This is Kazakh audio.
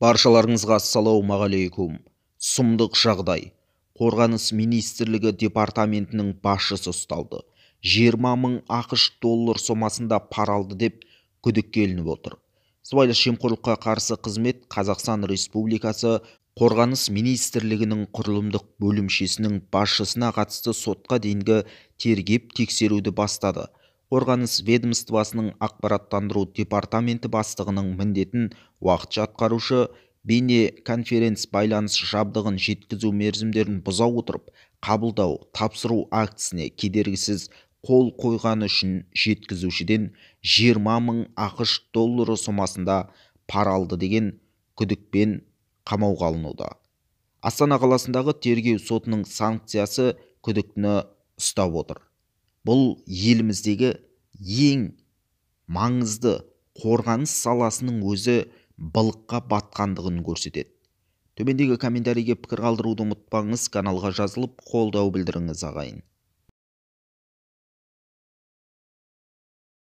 Баршаларыңызға ассалаумағалейкум. Сұмдық жағдай. Қорғаныс министрлігі департаментінің басшысы ұсталды. 20 мың ақш доллар сомасында пара алды деп күдікке ілініп отыр. Сыбайлас жемқорлыққа қарсы қызмет Қазақстан Республикасы Қорғаныс министрлігінің құрылымдық бөлімшесінің басшысына қатысты сотқа дейінгі тергеп-тексеруді бастады. Қорғаныс ведомствосының ақпараттандыру департаменті бастығының міндетін уақытша атқарушы бейне-конференц байланыс жабдығын жеткізу мерзімдерін бұза отырып, қабылдау, тапсыру актісіне кедергісіз қол қойғаны үшін жеткізушіден 20 мың ақш доллары сомасында пара алды деген күдікпен қамауға алынуда. Астана қаласындағы тергеу сотының санкциясы күдіктіні ұстап отыр. Бұл еліміздегі ең маңызды қорғаныс саласының өзі былыққа батқандығын көрсетеді. Төмендегі комментарийге пікір қалдыруды ұмытпаңыз, каналға жазылып қолдау білдіріңіз ағайын.